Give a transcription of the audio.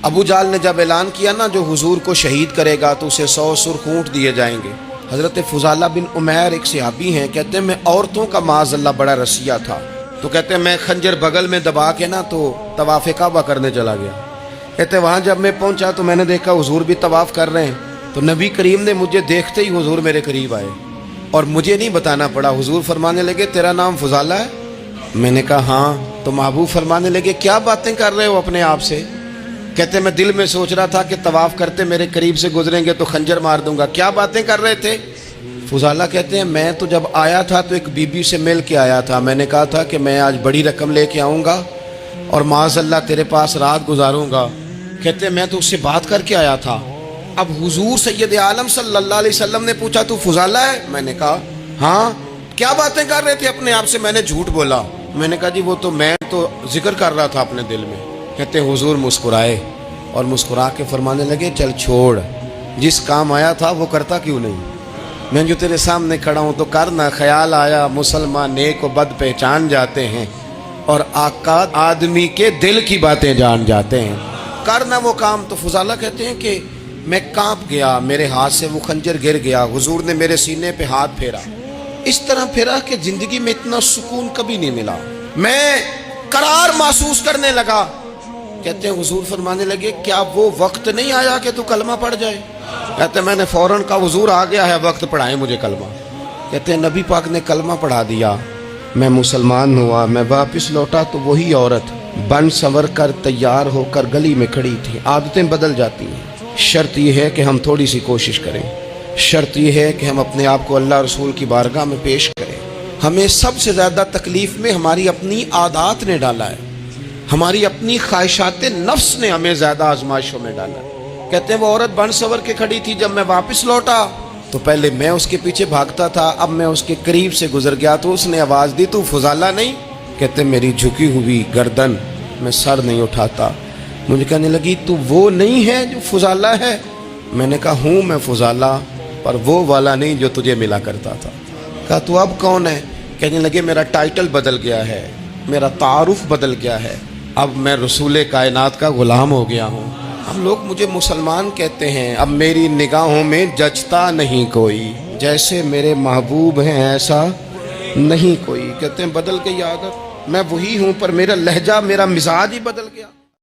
ابو جال نے جب اعلان کیا نا جو حضور کو شہید کرے گا تو اسے 100 سرخ اونٹ دیے جائیں گے۔ حضرت فضالہ بن عمیر ایک صحابی ہیں، کہتے ہیں میں عورتوں کا معاذ اللہ بڑا رسیہ تھا، تو کہتے ہیں میں خنجر بغل میں دبا کے نا تو طواف کعبہ کرنے چلا گیا۔ کہتے ہیں وہاں جب میں پہنچا تو میں نے دیکھا حضور بھی طواف کر رہے ہیں، تو نبی کریم نے مجھے دیکھتے ہی حضور میرے قریب آئے اور مجھے نہیں بتانا پڑا، حضور فرمانے لگے تیرا نام فضالہ ہے؟ میں نے کہا ہاں۔ تو محبوب فرمانے لگے کیا باتیں کر رہے ہو اپنے آپ سے؟ کہتے ہیں میں دل میں سوچ رہا تھا کہ طواف کرتے میرے قریب سے گزریں گے تو خنجر مار دوں گا، کیا باتیں کر رہے تھے؟ فضالہ کہتے ہیں میں تو جب آیا تھا تو ایک بی بی سے مل کے آیا تھا، میں نے کہا تھا کہ میں آج بڑی رقم لے کے آؤں گا اور معاذ اللہ تیرے پاس رات گزاروں گا۔ کہتے ہیں میں تو اس سے بات کر کے آیا تھا۔ اب حضور سید عالم صلی اللہ علیہ وسلم نے پوچھا تو فضالہ ہے؟ میں نے کہا ہاں۔ کیا باتیں کر رہے تھے اپنے آپ سے؟ میں نے جھوٹ بولا۔ میں نے کہا جی وہ تو میں تو ذکر کر رہا تھا اپنے دل میں۔ کہتے ہیں حضور مسکرائے اور مسکرا کے فرمانے لگے چل چھوڑ، جس کام آیا تھا وہ کرتا کیوں نہیں؟ میں جو تیرے سامنے کھڑا ہوں تو کرنا، خیال آیا مسلمان نیک و بد پہچان جاتے ہیں اور آقا آدمی کے دل کی باتیں جان جاتے ہیں، کرنا وہ کام۔ تو فضالہ کہتے ہیں کہ میں کانپ گیا، میرے ہاتھ سے وہ خنجر گر گیا، حضور نے میرے سینے پہ ہاتھ پھیرا، اس طرح پھیرا کہ زندگی میں اتنا سکون کبھی نہیں ملا، میں قرار محسوس کرنے لگا۔ کہتے ہیں حضور فرمانے لگے کیا وہ وقت نہیں آیا کہ تو کلمہ پڑھ جائے؟ کہتے ہیں میں نے فوراً کہا حضور آ گیا ہے وقت، پڑھائیں مجھے کلمہ۔ کہتے ہیں نبی پاک نے کلمہ پڑھا دیا، میں مسلمان ہوا۔ میں واپس لوٹا تو وہی عورت بن سنور کر تیار ہو کر گلی میں کھڑی تھی۔ عادتیں بدل جاتی ہیں، شرط یہ ہے کہ ہم تھوڑی سی کوشش کریں، شرط یہ ہے کہ ہم اپنے آپ کو اللہ رسول کی بارگاہ میں پیش کریں۔ ہمیں سب سے زیادہ تکلیف میں ہماری اپنی عادات نے ڈالا ہے، ہماری اپنی خواہشات نفس نے ہمیں زیادہ آزمائشوں میں ڈالا ہے۔ کہتے ہیں وہ عورت بن سنور کے کھڑی تھی، جب میں واپس لوٹا تو پہلے میں اس کے پیچھے بھاگتا تھا، اب میں اس کے قریب سے گزر گیا تو اس نے آواز دی تو فضالہ نہیں؟ کہتے ہیں میری جھکی ہوئی گردن، میں سر نہیں اٹھاتا، مجھے کہنے لگی تو وہ نہیں ہے جو فضالہ ہے؟ میں نے کہا ہوں میں فضالہ، پر وہ والا نہیں جو تجھے ملا کرتا تھا۔ کہا تو اب کون ہے؟ کہنے لگے میرا ٹائٹل بدل گیا ہے، میرا تعارف بدل گیا ہے، اب میں رسول کائنات کا غلام ہو گیا ہوں، اب لوگ مجھے مسلمان کہتے ہیں، اب میری نگاہوں میں جچتا نہیں کوئی، جیسے میرے محبوب ہیں ایسا نہیں کوئی۔ کہتے ہیں بدل گئی عادت، میں وہی ہوں پر میرا لہجہ میرا مزاج ہی بدل گیا۔